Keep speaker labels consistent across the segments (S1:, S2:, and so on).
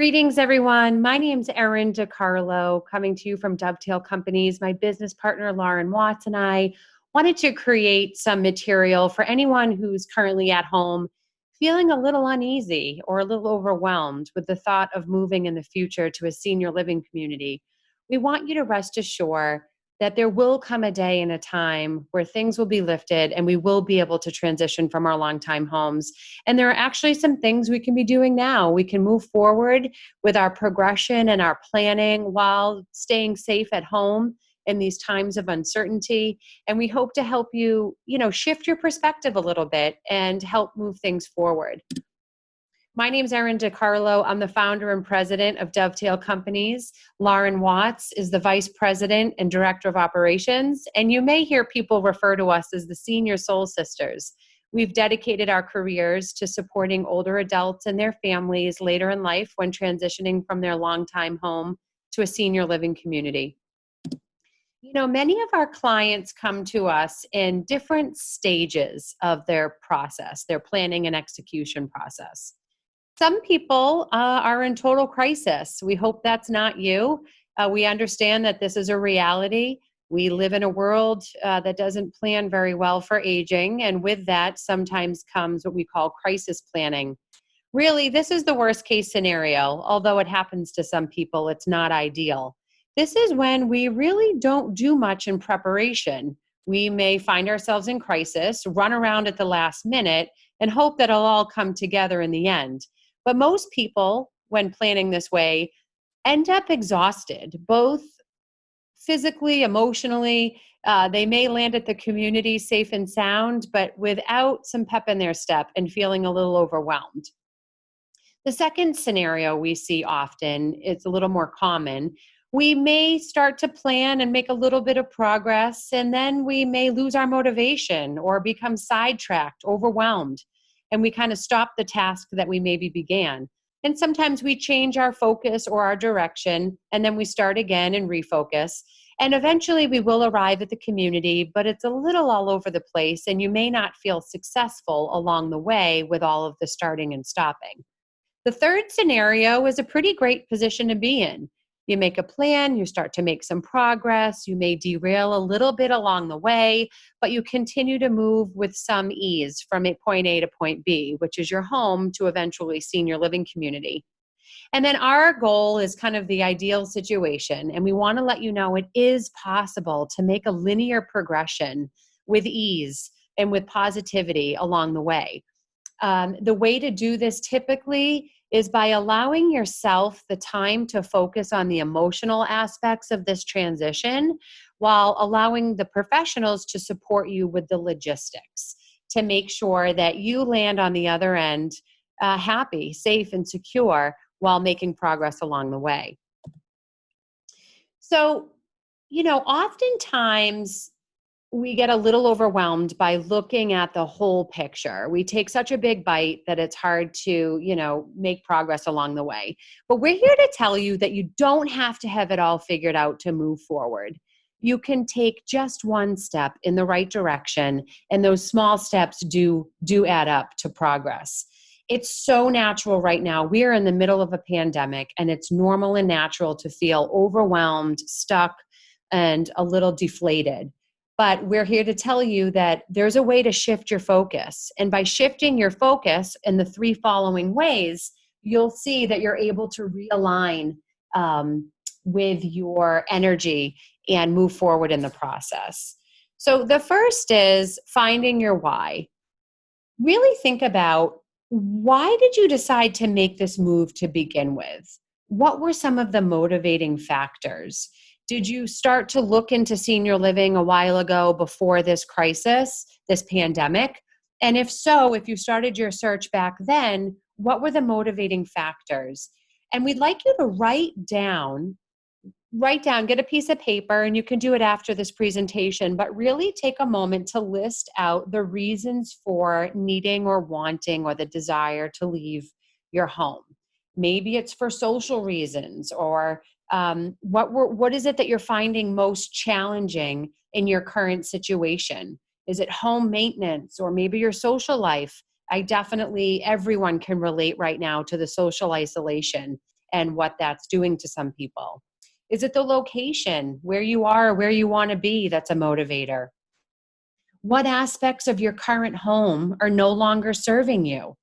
S1: Greetings, everyone. My name's Erin DiCarlo, coming to you from Dovetail Companies. My business partner, Lauren Watts, and I wanted to create some material for anyone who's currently at home feeling a little uneasy or a little overwhelmed with the thought of moving in the future to a senior living community. We want you to rest assured that there will come a day and a time where things will be lifted and we will be able to transition from our longtime homes. And there are actually some things we can be doing now. We can move forward with our progression and our planning while staying safe at home in these times of uncertainty. And we hope to help you, shift your perspective a little bit and help move things forward. My name is Erin DiCarlo. I'm the founder and president of Dovetail Companies. Lauren Watts is the vice president and director of operations. And you may hear people refer to us as the Senior Soul Sisters. We've dedicated our careers to supporting older adults and their families later in life when transitioning from their longtime home to a senior living community. Many of our clients come to us in different stages of their process, their planning and execution process. Some people are in total crisis. We hope that's not you. We understand that this is a reality. We live in a world that doesn't plan very well for aging, and with that sometimes comes what we call crisis planning. Really, this is the worst case scenario. Although it happens to some people, it's not ideal. This is when we really don't do much in preparation. We may find ourselves in crisis, run around at the last minute, and hope that it'll all come together in the end. But most people, when planning this way, end up exhausted, both physically, emotionally. They may land at the community safe and sound, but without some pep in their step and feeling a little overwhelmed. The second scenario we see often, it's a little more common. We may start to plan and make a little bit of progress, and then we may lose our motivation or become sidetracked, overwhelmed. And we kind of stop the task that we maybe began. And sometimes we change our focus or our direction, and then we start again and refocus. And eventually we will arrive at the community, but it's a little all over the place, and you may not feel successful along the way with all of the starting and stopping. The third scenario is a pretty great position to be in. You make a plan, you start to make some progress, you may derail a little bit along the way, but you continue to move with some ease from point A to point B, which is your home, to eventually senior living community. And then our goal is kind of the ideal situation, and we want to let you know it is possible to make a linear progression with ease and with positivity along the way. The way to do this typically is by allowing yourself the time to focus on the emotional aspects of this transition while allowing the professionals to support you with the logistics to make sure that you land on the other end happy, safe, and secure while making progress along the way. So, oftentimes we get a little overwhelmed by looking at the whole picture. We take such a big bite that it's hard to, make progress along the way. But we're here to tell you that you don't have to have it all figured out to move forward. You can take just one step in the right direction, and those small steps do add up to progress. It's so natural right now. We're in the middle of a pandemic, and it's normal and natural to feel overwhelmed, stuck, and a little deflated. But we're here to tell you that there's a way to shift your focus. And by shifting your focus in the three following ways, you'll see that you're able to realign with your energy and move forward in the process. So the first is finding your why. Really think about, why did you decide to make this move to begin with? What were some of the motivating factors? Did you start to look into senior living a while ago before this crisis, this pandemic? And if so, if you started your search back then, what were the motivating factors? And we'd like you to write down, get a piece of paper, and you can do it after this presentation, but really take a moment to list out the reasons for needing or wanting or the desire to leave your home. Maybe it's for social reasons, or what is it that you're finding most challenging in your current situation? Is it home maintenance, or maybe your social life? Everyone can relate right now to the social isolation and what that's doing to some people? Is it the location, where you are, where you want to be, that's a motivator? What aspects of your current home are no longer serving you?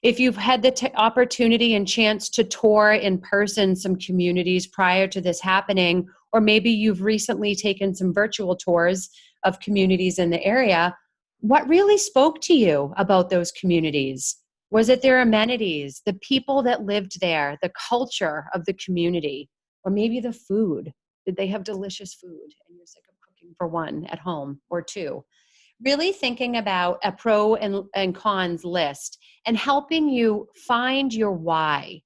S1: If you've had the opportunity and chance to tour in person some communities prior to this happening, or maybe you've recently taken some virtual tours of communities in the area, what really spoke to you about those communities? Was it their amenities, the people that lived there, the culture of the community, or maybe the food? Did they have delicious food and you're sick of cooking for one at home or two? Really thinking about a pro and cons list and helping you find your why.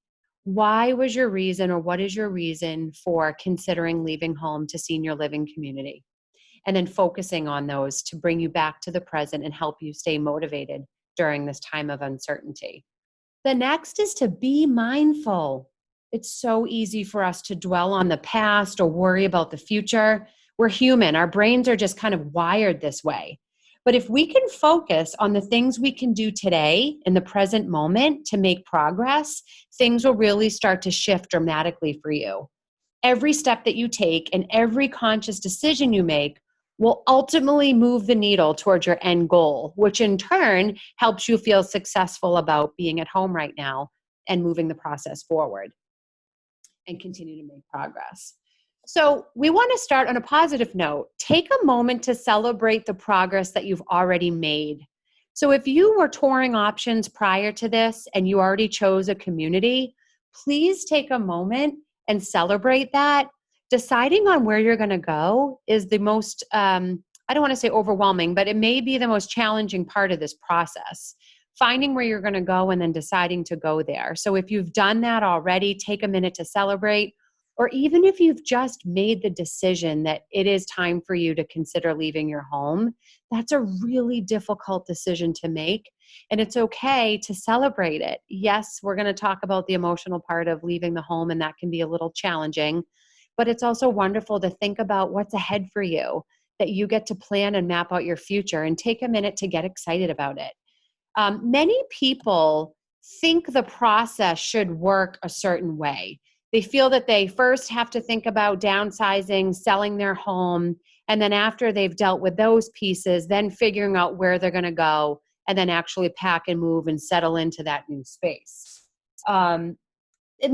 S1: Why was your reason, or what is your reason for considering leaving home to senior living community? And then focusing on those to bring you back to the present and help you stay motivated during this time of uncertainty. The next is to be mindful. It's so easy for us to dwell on the past or worry about the future. We're human. Our brains are just kind of wired this way. But if we can focus on the things we can do today in the present moment to make progress, things will really start to shift dramatically for you. Every step that you take and every conscious decision you make will ultimately move the needle towards your end goal, which in turn helps you feel successful about being at home right now and moving the process forward and continue to make progress. So we want to start on a positive note. Take a moment to celebrate the progress that you've already made. So if you were touring options prior to this and you already chose a community, please take a moment and celebrate that. Deciding on where you're going to go is the most, I don't want to say overwhelming, but it may be the most challenging part of this process. Finding where you're going to go and then deciding to go there. So if you've done that already, take a minute to celebrate. Or even if you've just made the decision that it is time for you to consider leaving your home, that's a really difficult decision to make. And it's okay to celebrate it. Yes, we're going to talk about the emotional part of leaving the home, and that can be a little challenging. But it's also wonderful to think about what's ahead for you, that you get to plan and map out your future and take a minute to get excited about it. Many people think the process should work a certain way. They feel that they first have to think about downsizing, selling their home, and then after they've dealt with those pieces, then figuring out where they're going to go, and then actually pack and move and settle into that new space. And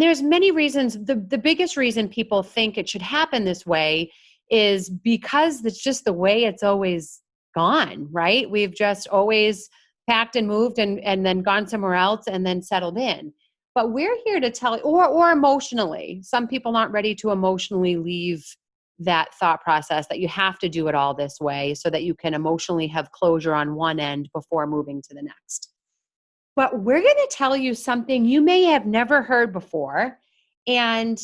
S1: there's many reasons. The biggest reason people think it should happen this way is because it's just the way it's always gone, right? We've just always packed and moved and then gone somewhere else and then settled in. But we're here to tell, or emotionally, some people aren't ready to emotionally leave that thought process that you have to do it all this way so that you can emotionally have closure on one end before moving to the next. But we're going to tell you something you may have never heard before. And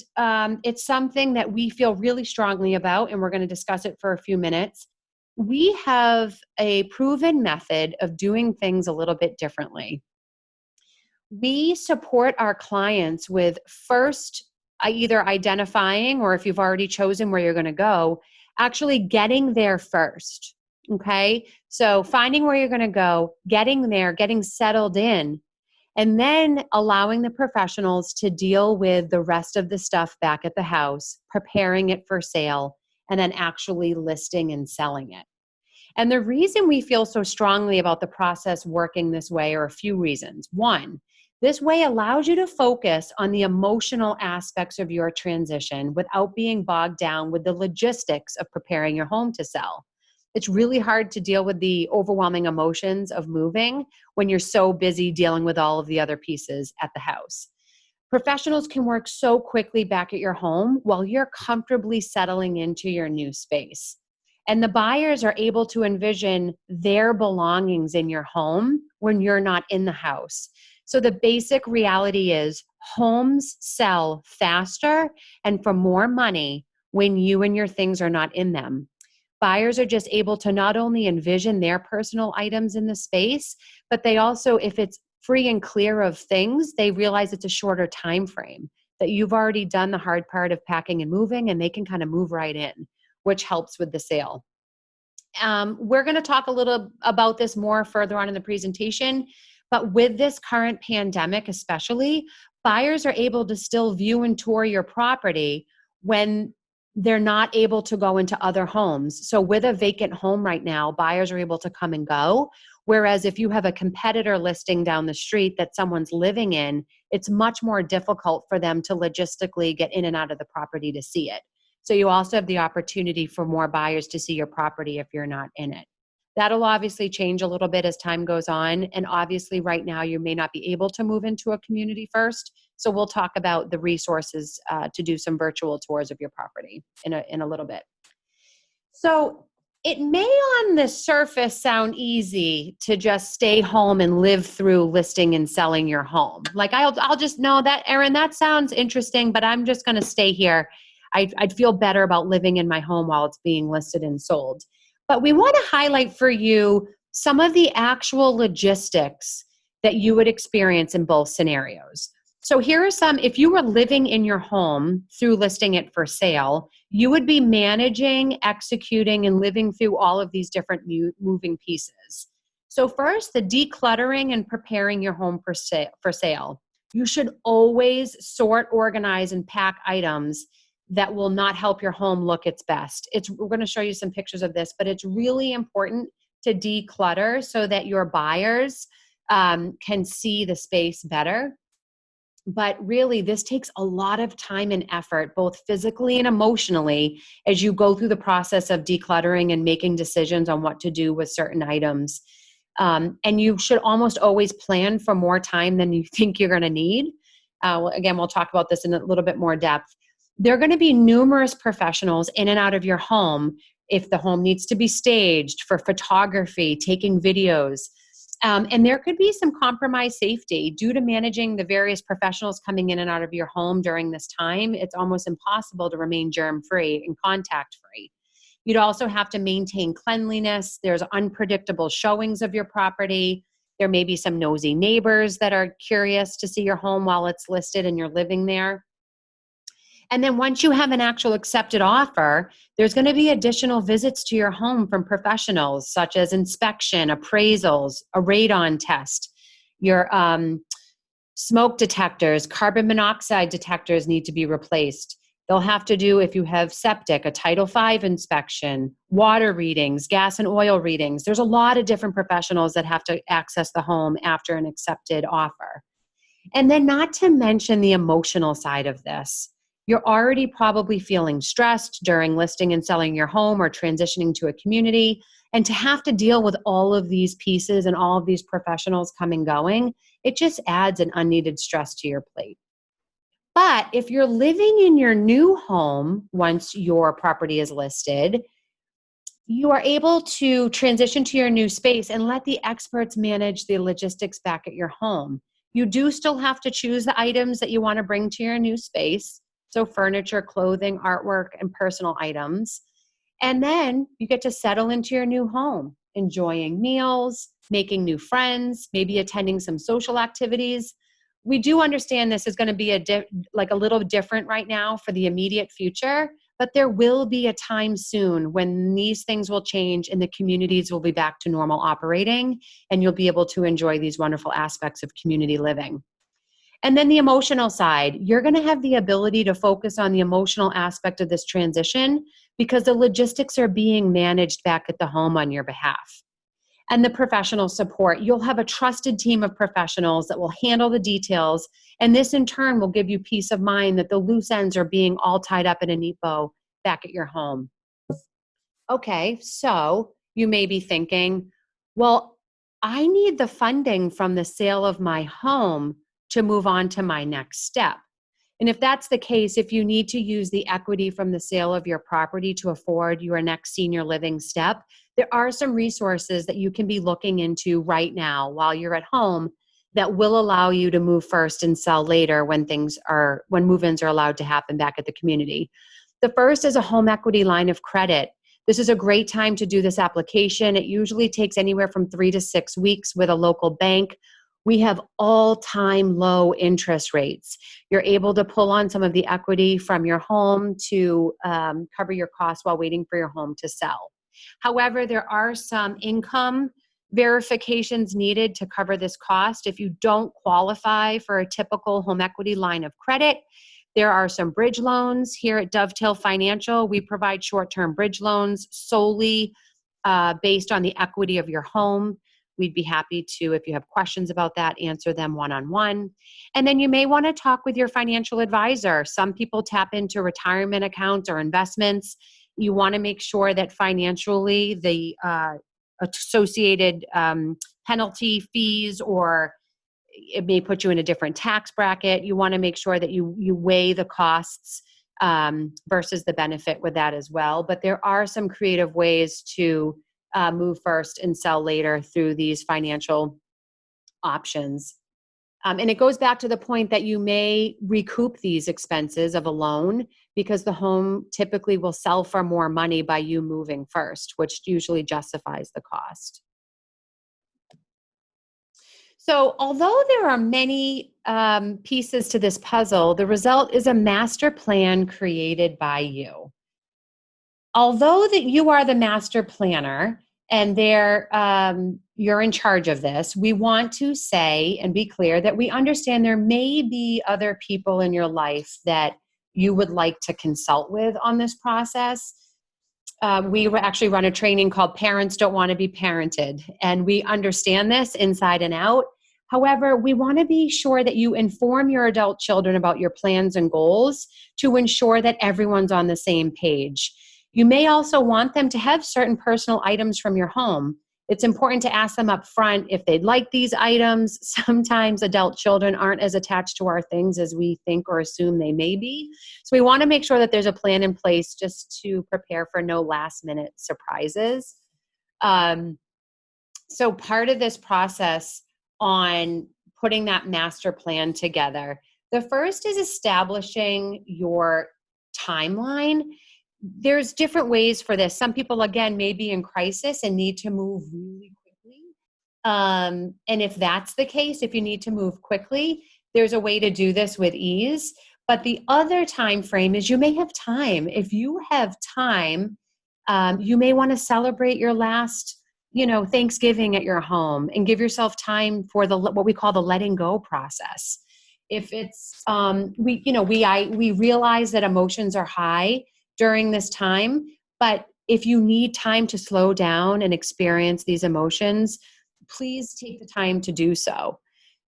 S1: it's something that we feel really strongly about, and we're going to discuss it for a few minutes. We have a proven method of doing things a little bit differently. We support our clients with first either identifying, or if you've already chosen where you're going to go, actually getting there first. Okay. So finding where you're going to go, getting there, getting settled in, and then allowing the professionals to deal with the rest of the stuff back at the house, preparing it for sale, and then actually listing and selling it. And the reason we feel so strongly about the process working this way are a few reasons. One, this way allows you to focus on the emotional aspects of your transition without being bogged down with the logistics of preparing your home to sell. It's really hard to deal with the overwhelming emotions of moving when you're so busy dealing with all of the other pieces at the house. Professionals can work so quickly back at your home while you're comfortably settling into your new space. And the buyers are able to envision their belongings in your home when you're not in the house. So the basic reality is homes sell faster and for more money when you and your things are not in them. Buyers are just able to not only envision their personal items in the space, but they also, if it's free and clear of things, they realize it's a shorter time frame, that you've already done the hard part of packing and moving, and they can kind of move right in, which helps with the sale. We're going to talk a little about this more further on in the presentation, but with this current pandemic especially, buyers are able to still view and tour your property when they're not able to go into other homes. So with a vacant home right now, buyers are able to come and go. Whereas if you have a competitor listing down the street that someone's living in, it's much more difficult for them to logistically get in and out of the property to see it. So you also have the opportunity for more buyers to see your property if you're not in it. That'll obviously change a little bit as time goes on. And obviously right now you may not be able to move into a community first. So we'll talk about the resources to do some virtual tours of your property in a little bit. So it may on the surface sound easy to just stay home and live through listing and selling your home. Like I'll just know that, Erin, that sounds interesting, but I'm just going to stay here. I'd feel better about living in my home while it's being listed and sold. But we want to highlight for you some of the actual logistics that you would experience in both scenarios. So here are some, if you were living in your home through listing it for sale, you would be managing, executing, and living through all of these different moving pieces. So first, the decluttering and preparing your home for sale. You should always sort, organize, and pack items that will not help your home look its best. We're going to show you some pictures of this, but it's really important to declutter so that your buyers can see the space better. But really, this takes a lot of time and effort, both physically and emotionally, as you go through the process of decluttering and making decisions on what to do with certain items. And you should almost always plan for more time than you think you're going to need. Again, we'll talk about this in a little bit more depth. There are going to be numerous professionals in and out of your home if the home needs to be staged for photography, taking videos. And there could be some compromised safety due to managing the various professionals coming in and out of your home during this time. It's almost impossible to remain germ-free and contact-free. You'd also have to maintain cleanliness. There's unpredictable showings of your property. There may be some nosy neighbors that are curious to see your home while it's listed and you're living there. And then once you have an actual accepted offer, there's going to be additional visits to your home from professionals such as inspection, appraisals, a radon test. Your smoke detectors, carbon monoxide detectors need to be replaced. They'll have to do, if you have septic, a Title V inspection, water readings, gas and oil readings. There's a lot of different professionals that have to access the home after an accepted offer. And then not to mention the emotional side of this. You're already probably feeling stressed during listing and selling your home or transitioning to a community. And to have to deal with all of these pieces and all of these professionals coming and going, it just adds an unneeded stress to your plate. But if you're living in your new home, once your property is listed, you are able to transition to your new space and let the experts manage the logistics back at your home. You do still have to choose the items that you want to bring to your new space. So furniture, clothing, artwork, and personal items. And then you get to settle into your new home, enjoying meals, making new friends, maybe attending some social activities. We do understand this is going to be a little different right now for the immediate future, but there will be a time soon when these things will change and the communities will be back to normal operating, and you'll be able to enjoy these wonderful aspects of community living. And then the emotional side, you're going to have the ability to focus on the emotional aspect of this transition because the logistics are being managed back at the home on your behalf. And the professional support, you'll have a trusted team of professionals that will handle the details. And this in turn will give you peace of mind that the loose ends are being all tied up in a neat bow back at your home. Okay, so you may be thinking, well, I need the funding from the sale of my home to move on to my next step. And if that's the case, if you need to use the equity from the sale of your property to afford your next senior living step, there are some resources that you can be looking into right now while you're at home that will allow you to move first and sell later when move-ins are allowed to happen back at the community. The first is a home equity line of credit. This is a great time to do this application. It usually takes anywhere from 3 to 6 weeks with a local bank. We have all-time low interest rates. You're able to pull on some of the equity from your home to cover your costs while waiting for your home to sell. However, there are some income verifications needed to cover this cost. If you don't qualify for a typical home equity line of credit, there are some bridge loans here at Dovetail Financial. We provide short-term bridge loans solely based on the equity of your home. We'd be happy to, if you have questions about that, answer them one-on-one. And then you may want to talk with your financial advisor. Some people tap into retirement accounts or investments. You want to make sure that financially the associated penalty fees, or it may put you in a different tax bracket. You want to make sure that you weigh the costs versus the benefit with that as well. But there are some creative ways to move first and sell later through these financial options. And it goes back to the point that you may recoup these expenses of a loan because the home typically will sell for more money by you moving first, which usually justifies the cost. So although there are many pieces to this puzzle, the result is a master plan created by you. Although that you are the master planner and you're in charge of this, we want to say and be clear that we understand there may be other people in your life that you would like to consult with on this process. We actually run a training called Parents Don't Want to Be Parented, and we understand this inside and out. However, we want to be sure that you inform your adult children about your plans and goals to ensure that everyone's on the same page. You may also want them to have certain personal items from your home. It's important to ask them up front if they'd like these items. Sometimes adult children aren't as attached to our things as we think or assume they may be. So we want to make sure that there's a plan in place just to prepare for no last minute surprises. So part of this process on putting that master plan together, the first is establishing your timeline. There's different ways for this. Some people, again, may be in crisis and need to move really quickly. And if that's the case, if you need to move quickly, there's a way to do this with ease. But the other time frame is you may have time. If you have time, you may want to celebrate your last, Thanksgiving at your home and give yourself time for what we call the letting go process. If it's, we realize that emotions are high during this time, but if you need time to slow down and experience these emotions, please take the time to do so.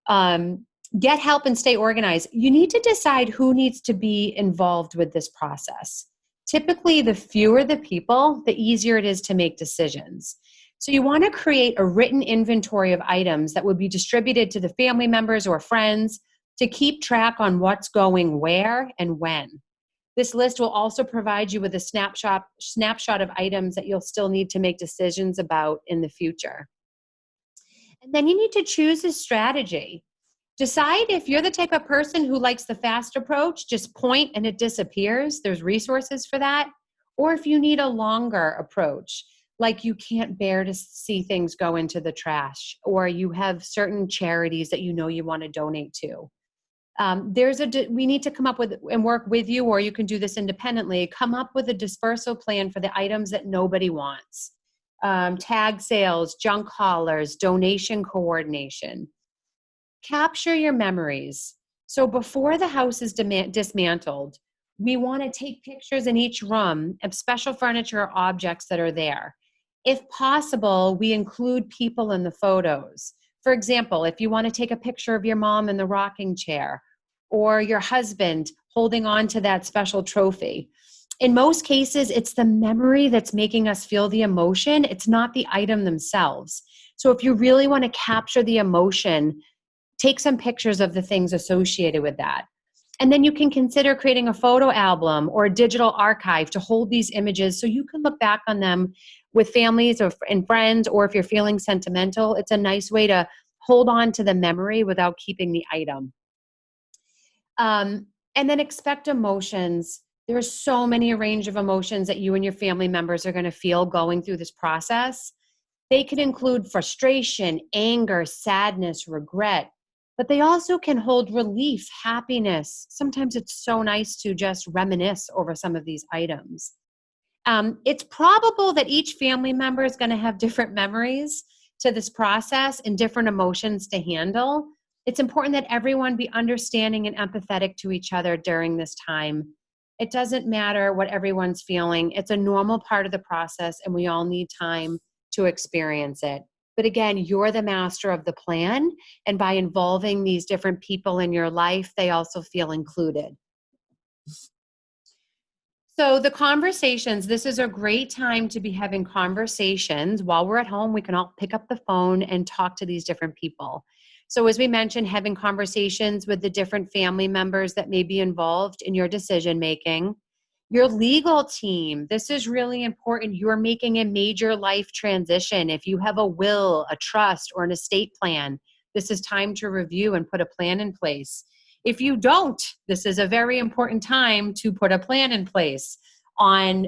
S1: Get help and stay organized. You need to decide who needs to be involved with this process. Typically, the fewer the people, the easier it is to make decisions. So you want to create a written inventory of items that would be distributed to the family members or friends to keep track on what's going where and when. This list will also provide you with a snapshot of items that you'll still need to make decisions about in the future. And then you need to choose a strategy. Decide if you're the type of person who likes the fast approach, just point and it disappears. There's resources for that. Or if you need a longer approach, like you can't bear to see things go into the trash, or you have certain charities that you want to donate to. We need to come up with and work with you, or you can do this independently. Come up with a dispersal plan for the items that nobody wants. Tag sales, junk haulers, donation coordination. Capture your memories. So before the house is dismantled, we want to take pictures in each room of special furniture or objects that are there. If possible, we include people in the photos. For example, if you want to take a picture of your mom in the rocking chair or your husband holding on to that special trophy. In most cases, it's the memory that's making us feel the emotion. It's not the item themselves. So if you really want to capture the emotion, take some pictures of the things associated with that. And then you can consider creating a photo album or a digital archive to hold these images so you can look back on them with families and friends, or if you're feeling sentimental, it's a nice way to hold on to the memory without keeping the item. And then expect emotions. There are so many range of emotions that you and your family members are going to feel going through this process. They could include frustration, anger, sadness, regret, but they also can hold relief, happiness. Sometimes it's so nice to just reminisce over some of these items. It's probable that each family member is going to have different memories to this process and different emotions to handle, it's important that everyone be understanding and empathetic to each other during this time. It doesn't matter what everyone's feeling. It's a normal part of the process, and we all need time to experience it. But again, you're the master of the plan, and by involving these different people in your life, they also feel included. So the conversations, this is a great time to be having conversations. While we're at home, we can all pick up the phone and talk to these different people. So as we mentioned, having conversations with the different family members that may be involved in your decision making. Your legal team, this is really important. You're making a major life transition. If you have a will, a trust, or an estate plan, this is time to review and put a plan in place. If you don't, this is a very important time to put a plan in place on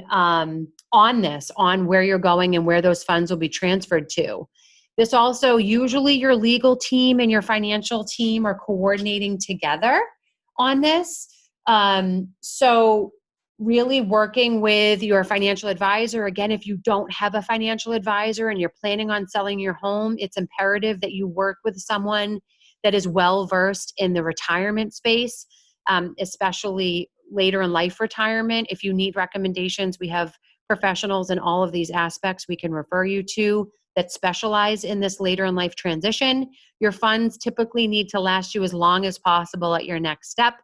S1: where you're going and where those funds will be transferred to. This also, usually your legal team and your financial team are coordinating together on this. So really working with your financial advisor. Again, if you don't have a financial advisor and you're planning on selling your home, it's imperative that you work with someone that is well-versed in the retirement space, especially later in life retirement. If you need recommendations, we have professionals in all of these aspects we can refer you to that specialize in this later in life transition. Your funds typically need to last you as long as possible at your next step.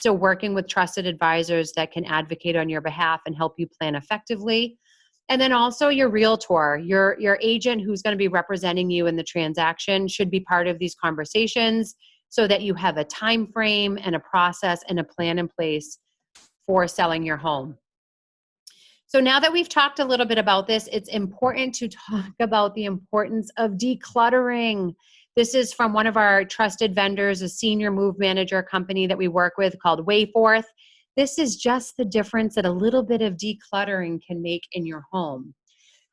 S1: So working with trusted advisors that can advocate on your behalf and help you plan effectively. And then also your realtor, your agent who's going to be representing you in the transaction should be part of these conversations so that you have a time frame and a process and a plan in place for selling your home. So now that we've talked a little bit about this, it's important to talk about the importance of decluttering. This is from one of our trusted vendors, a senior move manager company that we work with called Wayforth. This is just the difference that a little bit of decluttering can make in your home.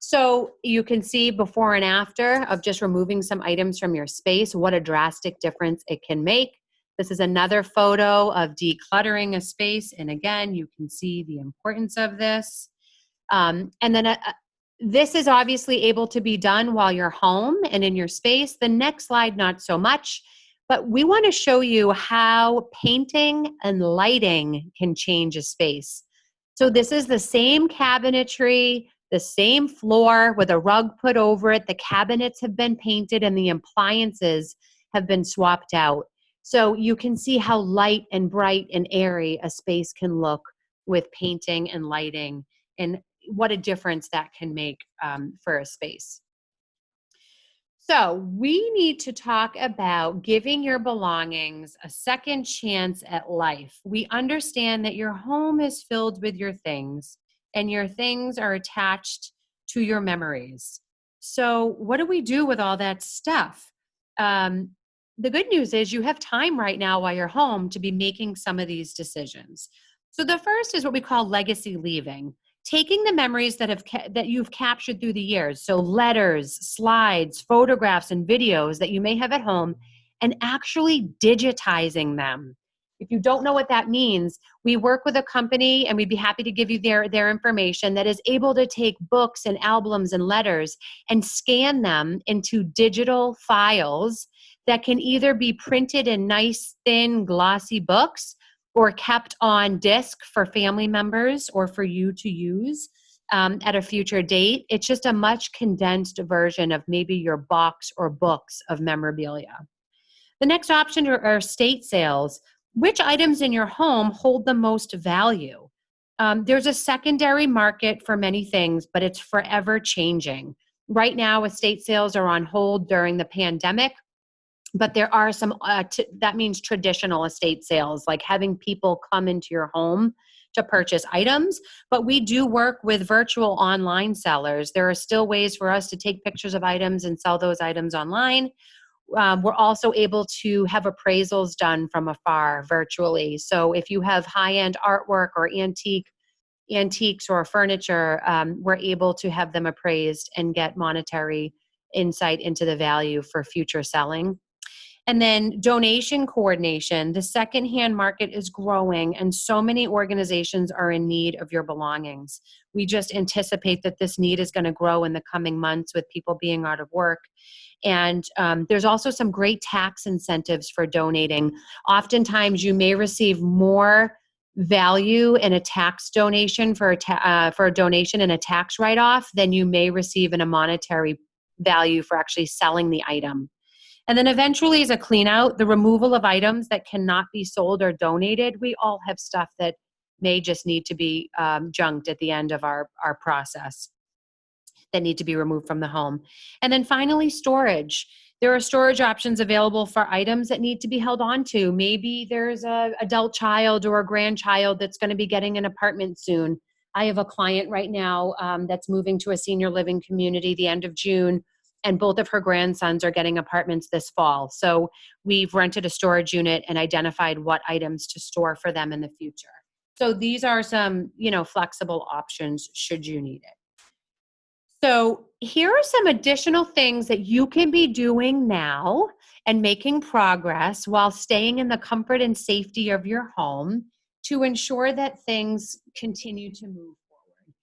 S1: So you can see before and after of just removing some items from your space, what a drastic difference it can make. This is another photo of decluttering a space. And again, you can see the importance of this. And then this is obviously able to be done while you're home and in your space. The next slide, not so much. But we want to show you how painting and lighting can change a space. So this is the same cabinetry, the same floor with a rug put over it. The cabinets have been painted and the appliances have been swapped out. So you can see how light and bright and airy a space can look with painting and lighting, and what a difference that can make for a space. So we need to talk about giving your belongings a second chance at life. We understand that your home is filled with your things, and your things are attached to your memories. So what do we do with all that stuff? The good news is you have time right now while you're home to be making some of these decisions. So the first is what we call legacy leaving. Taking the memories that you've captured through the years, so letters, slides, photographs, and videos that you may have at home, and actually digitizing them. If you don't know what that means, we work with a company, and we'd be happy to give you their information, that is able to take books and albums and letters and scan them into digital files that can either be printed in nice, thin, glossy books, or kept on disk for family members or for you to use at a future date. It's just a much condensed version of maybe your box or books of memorabilia. The next option are estate sales. Which items in your home hold the most value? There's a secondary market for many things, but it's forever changing. Right now, estate sales are on hold during the pandemic. But there are some, that means traditional estate sales, like having people come into your home to purchase items. But we do work with virtual online sellers. There are still ways for us to take pictures of items and sell those items online. We're also able to have appraisals done from afar virtually. So if you have high-end artwork or antiques or furniture, we're able to have them appraised and get monetary insight into the value for future selling. And then donation coordination. The secondhand market is growing, and so many organizations are in need of your belongings. We just anticipate that this need is going to grow in the coming months with people being out of work. And there's also some great tax incentives for donating. Oftentimes, you may receive more value in a tax donation for a donation and a tax write-off than you may receive in a monetary value for actually selling the item. And then eventually, as a clean out, the removal of items that cannot be sold or donated. We all have stuff that may just need to be junked at the end of our process, that need to be removed from the home. And then finally, storage. There are storage options available for items that need to be held on to. Maybe there's an adult child or a grandchild that's going to be getting an apartment soon. I have a client right now that's moving to a senior living community the end of June, and both of her grandsons are getting apartments this fall. So we've rented a storage unit and identified what items to store for them in the future. So these are some, flexible options should you need it. So here are some additional things that you can be doing now and making progress while staying in the comfort and safety of your home to ensure that things continue to move forward.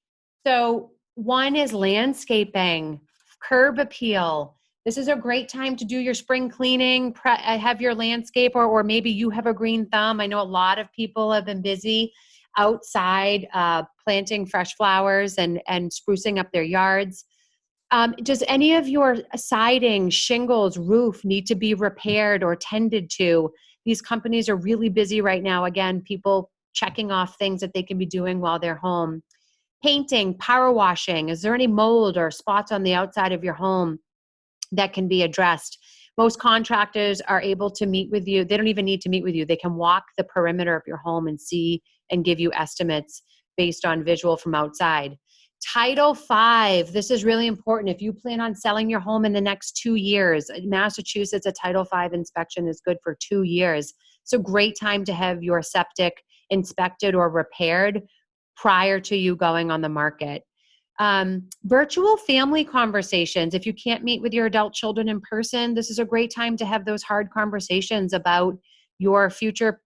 S1: So one is landscaping, curb appeal. This is a great time to do your spring cleaning, have your landscape, or maybe you have a green thumb. I know a lot of people have been busy outside planting fresh flowers and sprucing up their yards. Does any of your siding, shingles, roof need to be repaired or tended to? These companies are really busy right now. Again, people checking off things that they can be doing while they're home. Painting, power washing. Is there any mold or spots on the outside of your home that can be addressed? Most contractors are able to meet with you. They don't even need to meet with you. They can walk the perimeter of your home and see and give you estimates based on visual from outside. Title V, this is really important. If you plan on selling your home in the next 2 years, in Massachusetts, a Title V inspection is good for 2 years. It's a great time to have your septic inspected or repaired prior to you going on the market. Virtual family conversations. If you can't meet with your adult children in person, this is a great time to have those hard conversations about your future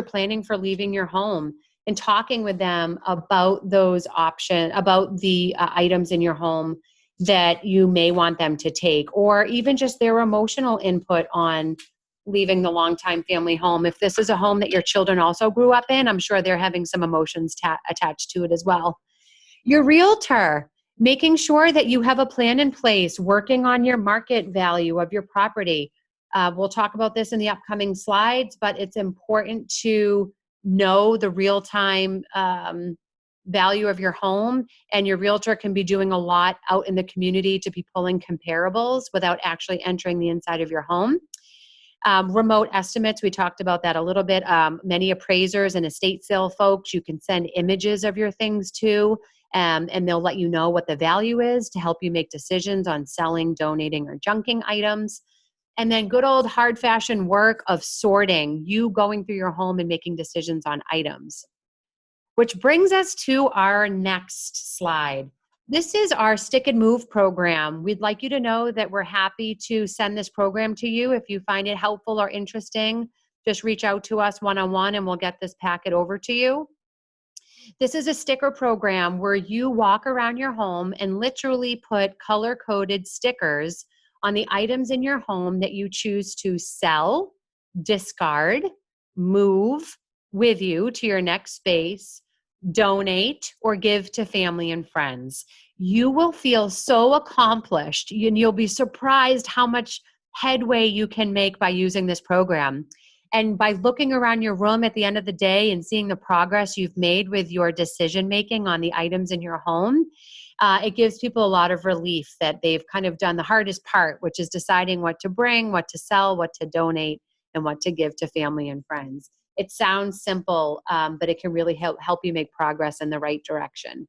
S1: planning for leaving your home and talking with them about those options, about the items in your home that you may want them to take, or even just their emotional input on leaving the longtime family home. If this is a home that your children also grew up in, I'm sure they're having some emotions attached to it as well. Your realtor, making sure that you have a plan in place, working on your market value of your property. We'll talk about this in the upcoming slides, but it's important to know the real-time value of your home, and your realtor can be doing a lot out in the community to be pulling comparables without actually entering the inside of your home. Remote estimates, we talked about that a little bit. Many appraisers and estate sale folks, you can send images of your things to, and they'll let you know what the value is to help you make decisions on selling, donating, or junking items. And then good old hard fashion work of sorting, you going through your home and making decisions on items. Which brings us to our next slide. This is our Stick and Move program. We'd like you to know that we're happy to send this program to you. If you find it helpful or interesting, just reach out to us one-on-one and we'll get this packet over to you. This is a sticker program where you walk around your home and literally put color-coded stickers on the items in your home that you choose to sell, discard, move with you to your next space, donate, or give to family and friends. You will feel so accomplished, and you'll be surprised how much headway you can make by using this program. And by looking around your room at the end of the day and seeing the progress you've made with your decision making on the items in your home, it gives people a lot of relief that they've kind of done the hardest part, which is deciding what to bring, what to sell, what to donate, and what to give to family and friends. It sounds simple, but it can really help you make progress in the right direction.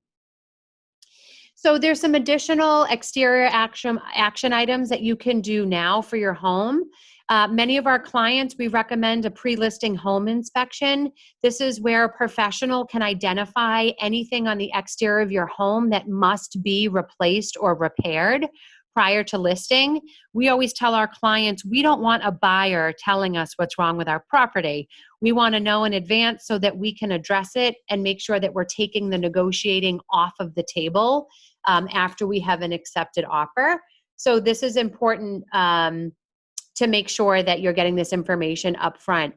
S1: So there's some additional exterior action items that you can do now for your home. Many of our clients, we recommend a pre-listing home inspection. This is where a professional can identify anything on the exterior of your home that must be replaced or repaired prior to listing, we always tell our clients we don't want a buyer telling us what's wrong with our property. We want to know in advance so that we can address it and make sure that we're taking the negotiating off of the table after we have an accepted offer. So this is important to make sure that you're getting this information up front.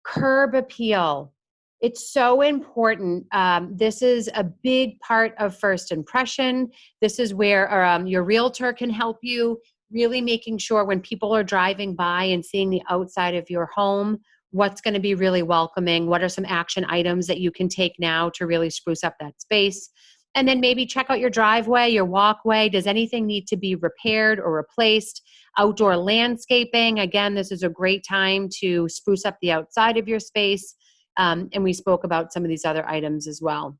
S1: Curb appeal. It's so important. This is a big part of first impression. This is where your realtor can help you, really making sure when people are driving by and seeing the outside of your home, what's going to be really welcoming, what are some action items that you can take now to really spruce up that space. And then maybe check out your driveway, your walkway. Does anything need to be repaired or replaced? Outdoor landscaping. Again, this is a great time to spruce up the outside of your space. And we spoke about some of these other items as well,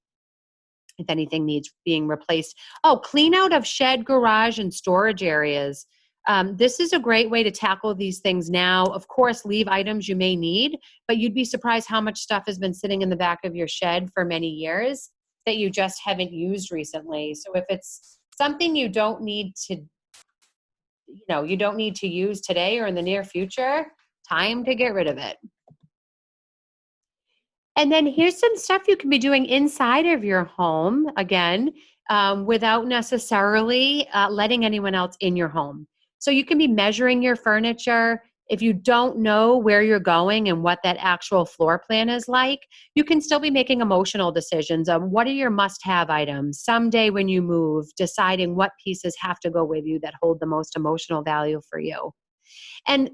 S1: if anything needs being replaced. Oh, clean out of shed, garage, and storage areas. This is a great way to tackle these things now. Of course, leave items you may need, but you'd be surprised how much stuff has been sitting in the back of your shed for many years that you just haven't used recently. So if it's something you don't need to use today or in the near future, time to get rid of it. And then here's some stuff you can be doing inside of your home, again, without necessarily letting anyone else in your home. So you can be measuring your furniture. If you don't know where you're going and what that actual floor plan is like, you can still be making emotional decisions of what are your must-have items. Someday when you move, deciding what pieces have to go with you that hold the most emotional value for you. And,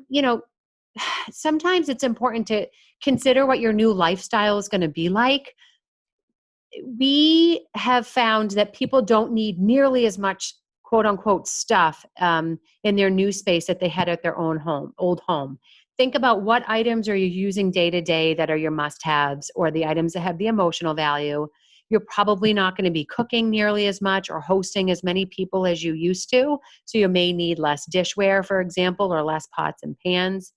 S1: sometimes it's important to consider what your new lifestyle is going to be like. We have found that people don't need nearly as much quote unquote stuff in their new space that they had at their old home. Think about what items are you using day to day that are your must-haves or the items that have the emotional value. You're probably not going to be cooking nearly as much or hosting as many people as you used to. So you may need less dishware, for example, or less pots and pans.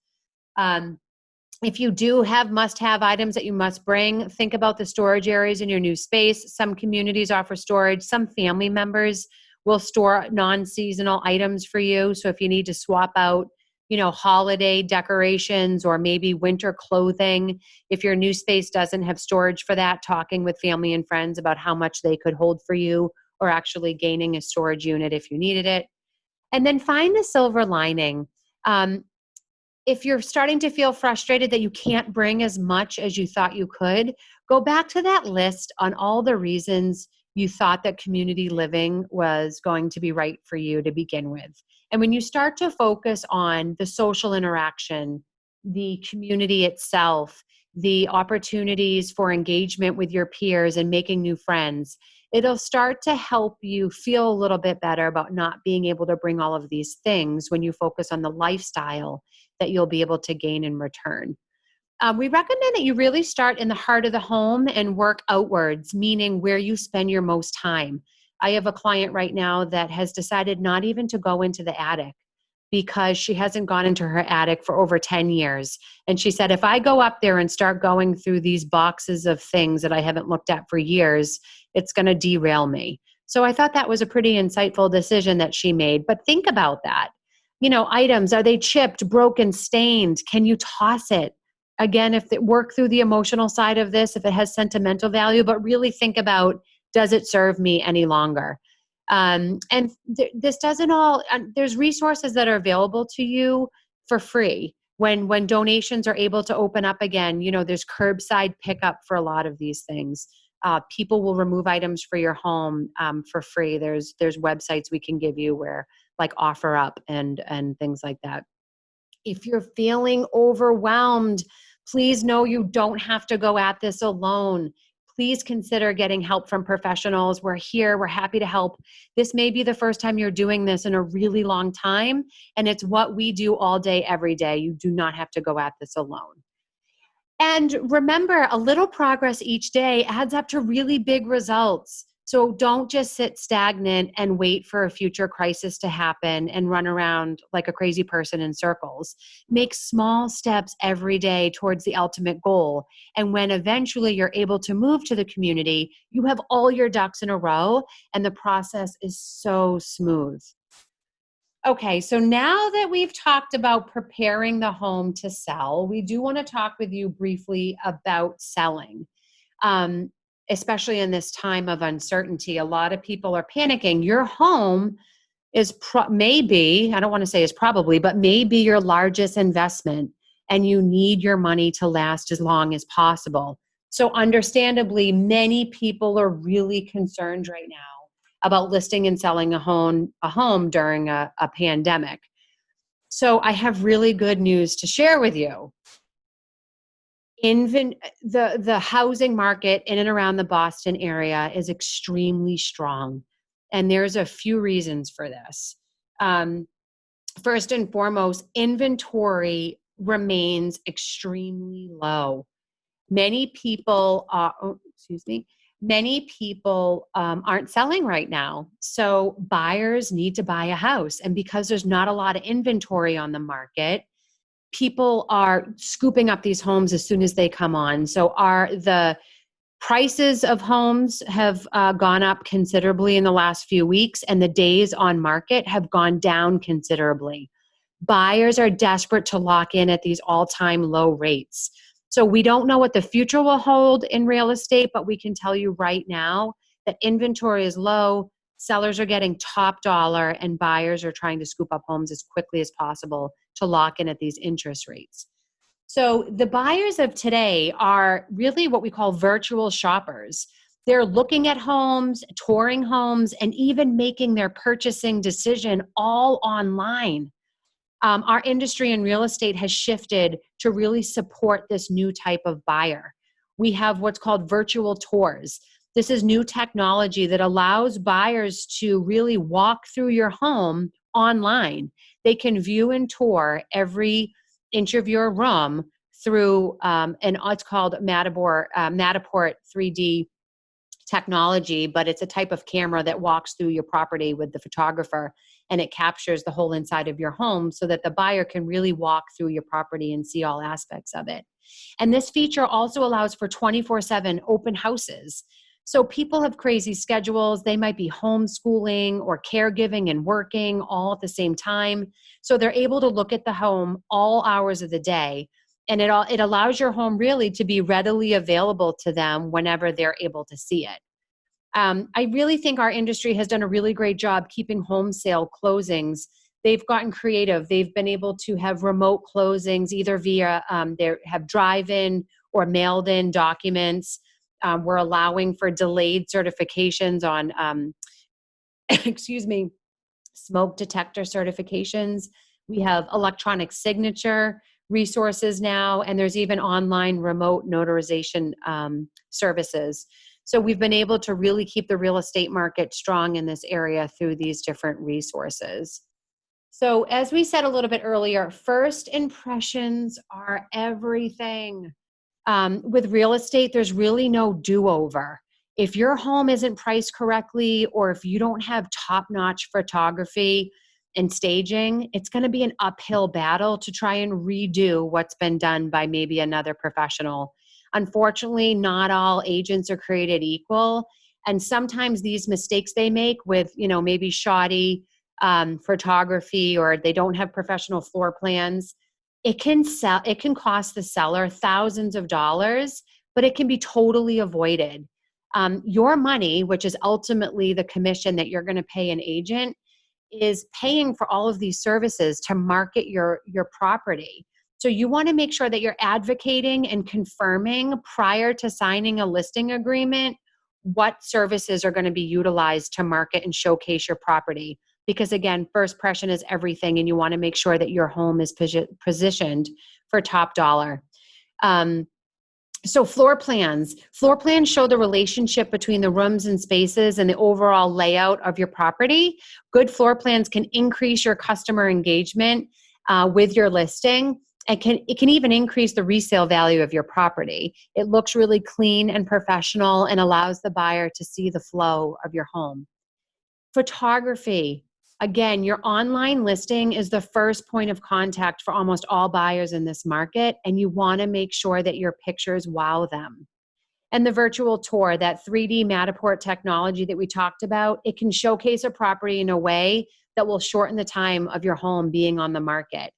S1: If you do have must-have items that you must bring, think about the storage areas in your new space. Some communities offer storage. Some family members will store non-seasonal items for you. So if you need to swap out, holiday decorations or maybe winter clothing, if your new space doesn't have storage for that, talking with family and friends about how much they could hold for you or actually gaining a storage unit if you needed it. And then find the silver lining. If you're starting to feel frustrated that you can't bring as much as you thought you could, go back to that list on all the reasons you thought that community living was going to be right for you to begin with. And when you start to focus on the social interaction, the community itself, the opportunities for engagement with your peers and making new friends, it'll start to help you feel a little bit better about not being able to bring all of these things when you focus on the lifestyle that you'll be able to gain in return. We recommend that you really start in the heart of the home and work outwards, meaning where you spend your most time. I have a client right now that has decided not even to go into the attic because she hasn't gone into her attic for over 10 years. And she said, if I go up there and start going through these boxes of things that I haven't looked at for years, it's going to derail me. So I thought that was a pretty insightful decision that she made. But think about that. Items, are they chipped, broken, stained? Can you toss it? Again, if they work through the emotional side of this, if it has sentimental value, but really think about, does it serve me any longer? This doesn't all, there's resources that are available to you for free. When donations are able to open up again, there's curbside pickup for a lot of these things. People will remove items for your home for free. There's websites we can give you where like OfferUp and things like that. If you're feeling overwhelmed, please know you don't have to go at this alone. Please consider getting help from professionals. We're here. We're happy to help. This may be the first time you're doing this in a really long time, and it's what we do all day, every day. You do not have to go at this alone. And remember, a little progress each day adds up to really big results. So don't just sit stagnant and wait for a future crisis to happen and run around like a crazy person in circles. Make small steps every day towards the ultimate goal. And when eventually you're able to move to the community, you have all your ducks in a row and the process is so smooth. Okay, so now that we've talked about preparing the home to sell, we do want to talk with you briefly about selling. Um, Especially in this time of uncertainty, a lot of people are panicking. Your home is maybe, I don't want to say is probably, but maybe your largest investment, and you need your money to last as long as possible. So understandably, many people are really concerned right now about listing and selling a home during a pandemic. So I have really good news to share with you. The housing market in and around the Boston area is extremely strong, and there's a few reasons for this. Um, First and foremost, inventory remains extremely low. Many people are, many people aren't selling right now. So buyers need to buy a house. And because there's not a lot of inventory on the market, people are scooping up these homes as soon as they come on. So the prices of homes have gone up considerably in the last few weeks, and the days on market have gone down considerably. Buyers are desperate to lock in at these all-time low rates. So we don't know what the future will hold in real estate, but we can tell you right now that inventory is low, sellers are getting top dollar, and buyers are trying to scoop up homes as quickly as possible to lock in at these interest rates. So the buyers of today are really what we call virtual shoppers. They're looking at homes, touring homes, and even making their purchasing decision all online. Our industry in real estate has shifted to really support this new type of buyer. We have what's called virtual tours. This is new technology that allows buyers to really walk through your home online. They can view and tour every inch of your room through it's called Matterport 3D technology, but it's a type of camera that walks through your property with the photographer, and it captures the whole inside of your home so that the buyer can really walk through your property and see all aspects of it. And this feature also allows for 24/7 open houses. So people have crazy schedules. They might be homeschooling or caregiving and working all at the same time. So they're able to look at the home all hours of the day. And it allows your home really to be readily available to them whenever they're able to see it. I really think our industry has done a really great job keeping home sale closings. They've gotten creative. They've been able to have remote closings either via they have drive-in or mailed-in documents. We're allowing for delayed certifications on, excuse me, smoke detector certifications. We have electronic signature resources now, and there's even online remote notarization services. So we've been able to really keep the real estate market strong in this area through these different resources. So as we said a little bit earlier, first impressions are everything. With real estate, there's really no do-over. If your home isn't priced correctly, or if you don't have top-notch photography and staging, it's going to be an uphill battle to try and redo what's been done by maybe another professional. Unfortunately, not all agents are created equal. And sometimes these mistakes they make with, maybe shoddy photography, or they don't have professional floor plans, it can cost the seller thousands of dollars, but it can be totally avoided. Your money, which is ultimately the commission that you're going to pay an agent, is paying for all of these services to market your property. So you want to make sure that you're advocating and confirming prior to signing a listing agreement what services are going to be utilized to market and showcase your property. Because again, first impression is everything, and you want to make sure that your home is positioned for top dollar. So floor plans show the relationship between the rooms and spaces and the overall layout of your property. Good floor plans can increase your customer engagement with your listing. It can even increase the resale value of your property. It looks really clean and professional and allows the buyer to see the flow of your home. Photography. Again, your online listing is the first point of contact for almost all buyers in this market, and you want to make sure that your pictures wow them. And the virtual tour, that 3D Matterport technology that we talked about, it can showcase a property in a way that will shorten the time of your home being on the market.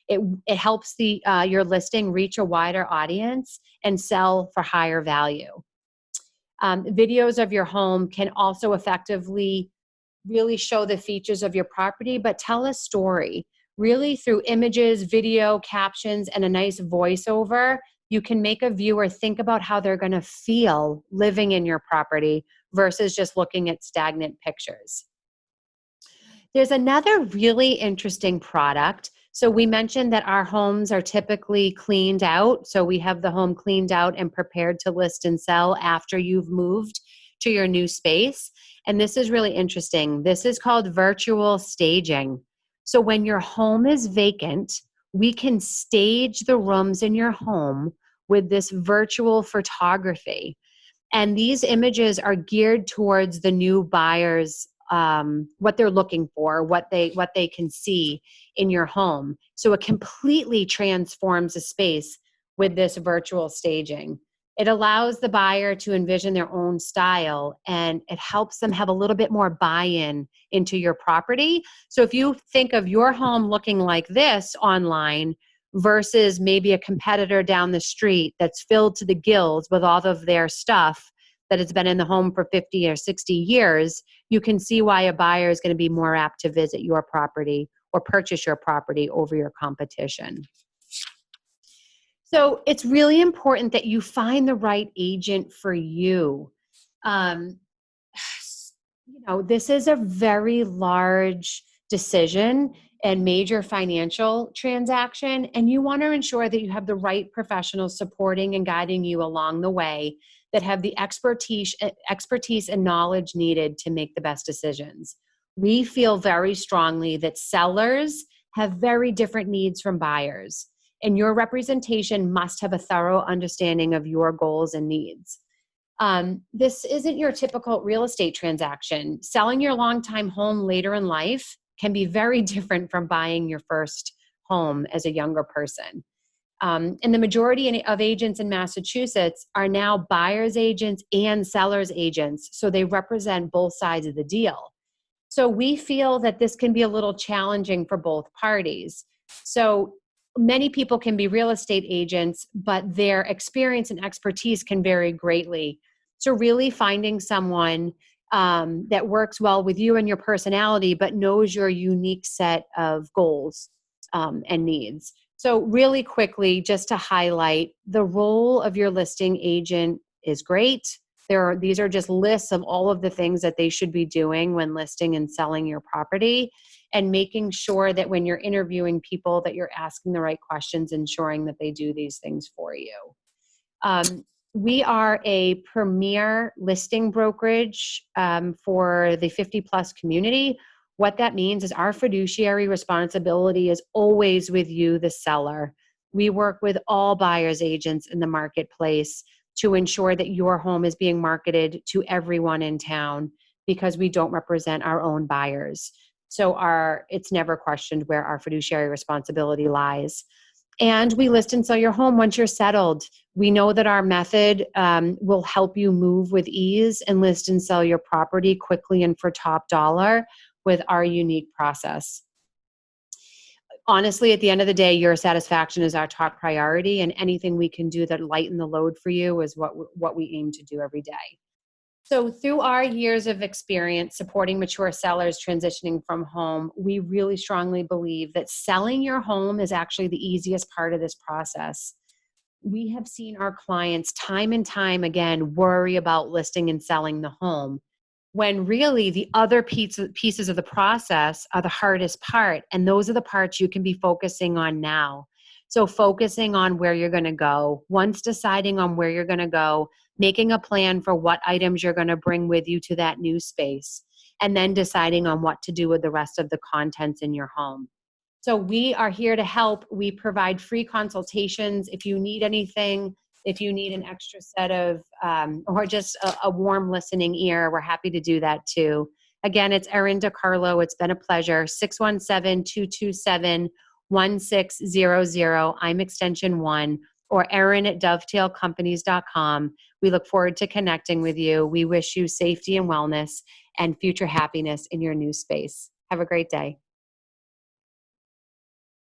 S1: It helps your listing reach a wider audience and sell for higher value. Videos of your home can also effectively really show the features of your property, but tell a story. Really, through images, video, captions, and a nice voiceover, you can make a viewer think about how they're going to feel living in your property versus just looking at stagnant pictures. There's another really interesting product. So we mentioned that our homes are typically cleaned out. So we have the home cleaned out and prepared to list and sell after you've moved to your new space. And this is really interesting. This is called virtual staging. So when your home is vacant, we can stage the rooms in your home with this virtual photography. And these images are geared towards the new buyers, what they're looking for, what they can see in your home. So it completely transforms a space with this virtual staging. It allows the buyer to envision their own style, and it helps them have a little bit more buy-in into your property. So if you think of your home looking like this online versus maybe a competitor down the street that's filled to the gills with all of their stuff that has been in the home for 50 or 60 years, you can see why a buyer is going to be more apt to visit your property or purchase your property over your competition. So it's really important that you find the right agent for you. This is a very large decision and major financial transaction, and you want to ensure that you have the right professionals supporting and guiding you along the way that have the expertise and knowledge needed to make the best decisions. We feel very strongly that sellers have very different needs from buyers, and your representation must have a thorough understanding of your goals and needs. This isn't your typical real estate transaction. Selling your longtime home later in life can be very different from buying your first home as a younger person. And the majority of agents in Massachusetts are now buyer's agents and seller's agents, so they represent both sides of the deal. So we feel that this can be a little challenging for both parties. So many people can be real estate agents, but their experience and expertise can vary greatly. So really finding someone that works well with you and your personality, but knows your unique set of goals and needs. So really quickly, just to highlight, the role of your listing agent is great. These are just lists of all of the things that they should be doing when listing and selling your property, and making sure that when you're interviewing people that you're asking the right questions, ensuring that they do these things for you. We are a premier listing brokerage for the 50 plus community. What that means is our fiduciary responsibility is always with you, the seller. We work with all buyer's agents in the marketplace to ensure that your home is being marketed to everyone in town, because we don't represent our own buyers. So it's never questioned where our fiduciary responsibility lies. And we list and sell your home once you're settled. We know that our method will help you move with ease and list and sell your property quickly and for top dollar with our unique process. Honestly, at the end of the day, your satisfaction is our top priority, and anything we can do that lighten the load for you is what we aim to do every day. So through our years of experience supporting mature sellers transitioning from home, we really strongly believe that selling your home is actually the easiest part of this process. We have seen our clients time and time again worry about listing and selling the home, when really the other pieces of the process are the hardest part. And those are the parts you can be focusing on now. So focusing on where you're going to go. Once deciding on where you're going to go, making a plan for what items you're going to bring with you to that new space, and then deciding on what to do with the rest of the contents in your home. So we are here to help. We provide free consultations. If you need anything, if you need an extra set of, or just a warm listening ear, we're happy to do that too. Again, it's Erin DiCarlo. It's been a pleasure. 617-227-1600. I'm extension 1, or Erin@dovetailcompanies.com. We look forward to connecting with you. We wish you safety and wellness and future happiness in your new space. Have a great day.